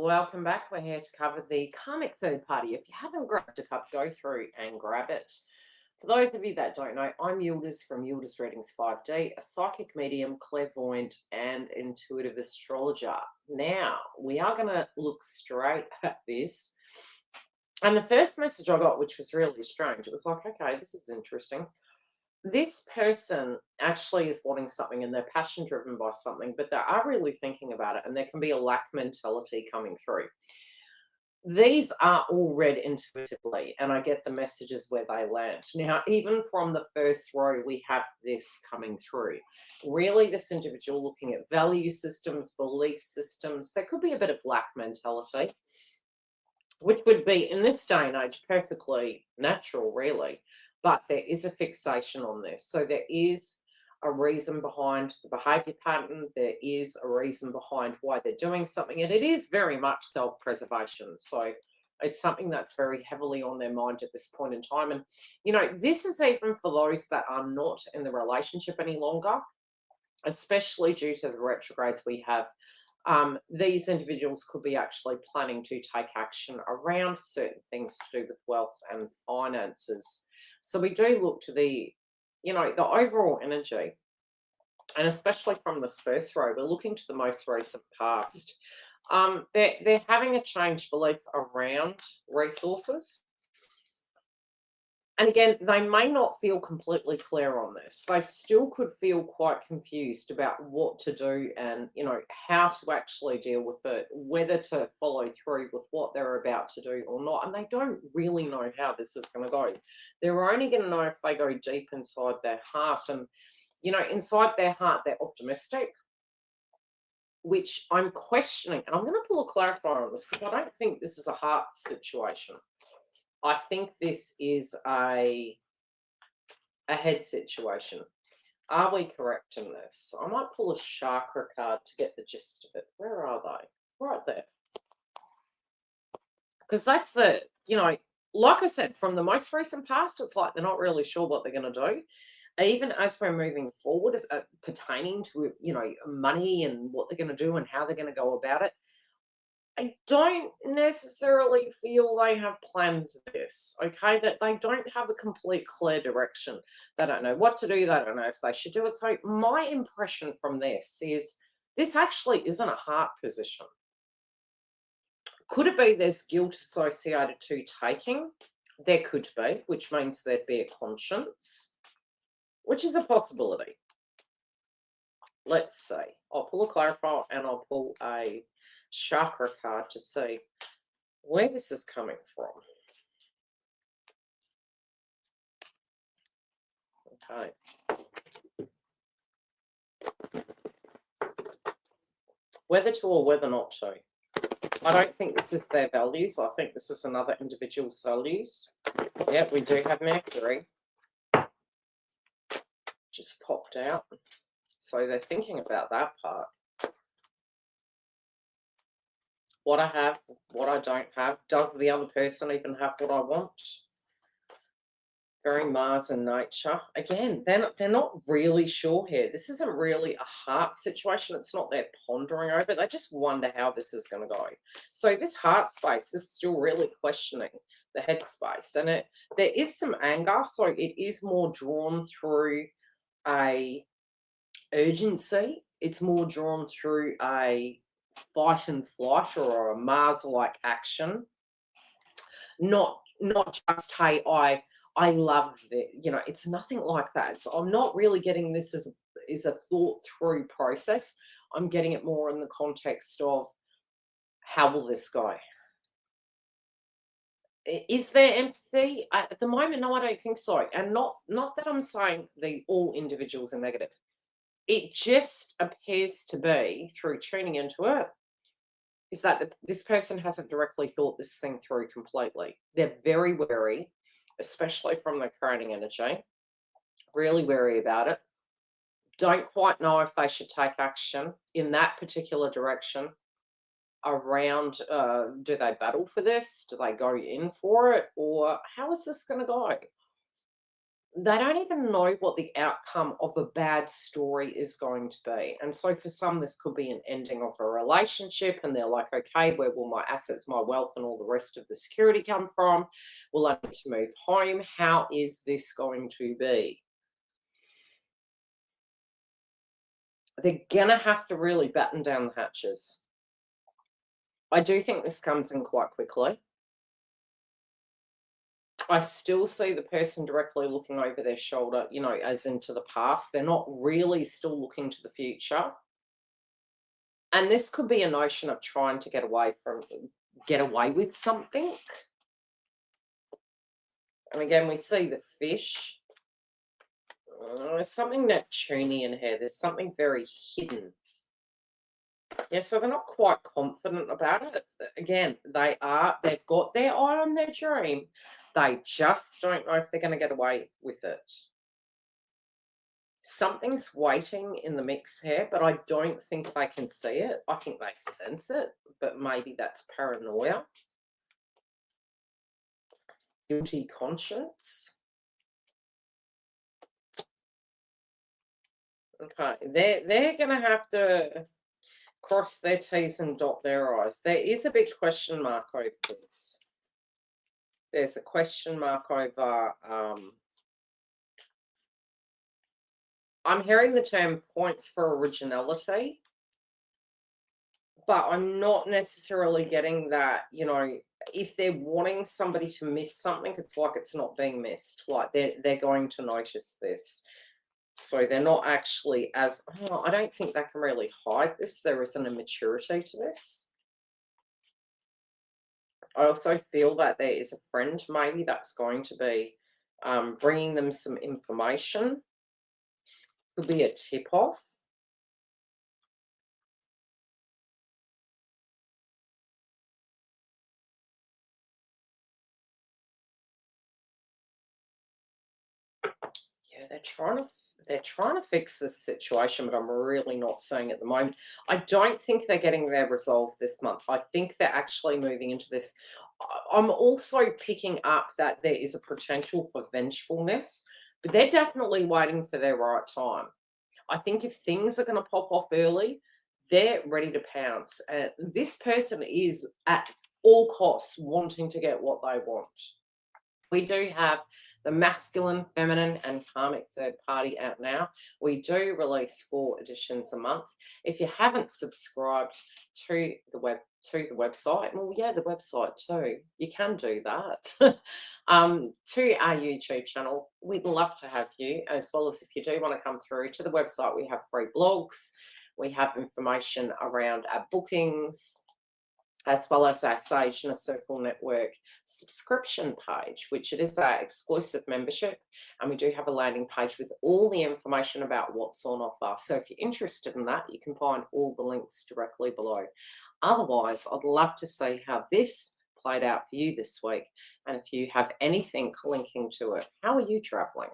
Welcome back. We're here to cover the karmic third party. If you haven't grabbed a cup, go through and grab it. For those of you that don't know, I'm Yildiz from Yildiz Readings 5D, a psychic medium, clairvoyant, and intuitive astrologer. Now, we are going to look straight at this. And the first message I got, which was really strange, it was like, okay, this is interesting. This person actually is wanting something and they're passion driven by something, but they are really thinking about it, and there can be a lack mentality coming through. These are all read intuitively, and I get the messages where they land. Now, even from the first row, we have this coming through. Really, this individual looking at value systems, belief systems, there could be a bit of lack mentality, which would be, in this day and age, perfectly natural, really. But there is a fixation on this. So there is a reason behind the behavior pattern. There is a reason behind why they're doing something. And it is very much self-preservation. So it's something that's very heavily on their mind at this point in time. And, this is even for those that are not in the relationship any longer, especially due to the retrogrades we have. These individuals could be actually planning to take action around certain things to do with wealth and finances. So we do look to the overall energy, and especially from this first row, we're looking to the most recent past. They're having a changed belief around resources. And again, they may not feel completely clear on this. They still could feel quite confused about what to do and, how to actually deal with it, whether to follow through with what they're about to do or not. And they don't really know how this is going to go. They're only going to know if they go deep inside their heart. And, inside their heart, they're optimistic, which I'm questioning. And I'm going to pull a clarifier on this because I don't think this is a heart situation. I think this is a head situation. Are we correct in this? I might pull a chakra card to get the gist of it. Where are they? Right there. Because that's the, like I said, from the most recent past, it's like they're not really sure what they're going to do. Even as we're moving forward, as pertaining to, money and what they're going to do and how they're going to go about it, I don't necessarily feel they have planned this, okay? That they don't have a complete clear direction. They don't know what to do. They don't know if they should do it. So my impression from this is this actually isn't a heart position. Could it be there's guilt associated to taking? There could be, which means there'd be a conscience, which is a possibility. Let's see. I'll pull a clarifier and I'll pull a chakra card to see where this is coming from. Okay. Whether to or whether not to. I don't think this is their values. I think this is another individual's values. Yeah, we do have Mercury. Just popped out. So they're thinking about that part. What I have, what I don't have. Does the other person even have what I want? Very Mars in nature. Again, they're not really sure here. This isn't really a heart situation. It's not they're pondering over it. They just wonder how this is going to go. So this heart space is still really questioning the head space. And there is some anger. So it is more drawn through a urgency. It's more drawn through a fight and flight or a Mars-like action. Not just, hey, I love it. It's nothing like that. So I'm not really getting this as a thought through process. I'm getting it more in the context of how will this go? Is there empathy? At the moment, no, I don't think so. And not that I'm saying all individuals are negative. It just appears to be, through tuning into it, is that this person hasn't directly thought this thing through completely. They're very wary, especially from the crowning energy, really wary about it. Don't quite know if they should take action in that particular direction around, do they battle for this? Do they go in for it? Or how is this going to go? they don't even know what the outcome of a bad story is going to be. And so for some, this could be an ending of a relationship, and they're like, okay, where will my assets, my wealth, and all the rest of the security come from? Will I need to move home? How is this going to be? They're going to have to really batten down the hatches. I do think this comes in quite quickly. I still see the person directly looking over their shoulder, you know, as into the past. They're not really still looking to the future. And this could be a notion of trying to get away with something. And again, we see the fish. There's something Neptunian here. There's something very hidden. Yeah, so they're not quite confident about it. Again, they've got their eye on their dream. They just don't know if they're going to get away with it. Something's waiting in the mix here, but I don't think they can see it. I think they sense it, but maybe that's paranoia. Guilty conscience. Okay, they're going to have to cross their T's and dot their I's. There is a big question mark over this. There's a question mark over, I'm hearing the term points for originality, but I'm not necessarily getting that, you know, if they're wanting somebody to miss something, it's like it's not being missed. Like they're going to notice this. So they're not actually as, I don't think they can really hide this. There isn't a maturity to this. I also feel that there is a friend maybe that's going to be bringing them some information. Could be a tip-off. Yeah, they're trying to fix this situation, but I'm really not seeing at the moment. I don't think they're getting their resolve this month. I think they're actually moving into this. I'm also picking up that there is a potential for vengefulness, but they're definitely waiting for their right time. I think if things are going to pop off early, they're ready to pounce. And this person is at all costs wanting to get what they want. We do have the masculine, feminine, and karmic third party out now. We do release 4 editions a month. If you haven't subscribed to the website, well, yeah, the website too. You can do that. To our YouTube channel, we'd love to have you, as well as if you do want to come through to the website, we have free blogs. We have information around our bookings, as well as our Sage in a Circle Network subscription page, which it is our exclusive membership. And we do have a landing page with all the information about what's on offer. So if you're interested in that, you can find all the links directly below. Otherwise, I'd love to see how this played out for you this week. And if you have anything linking to it, how are you traveling?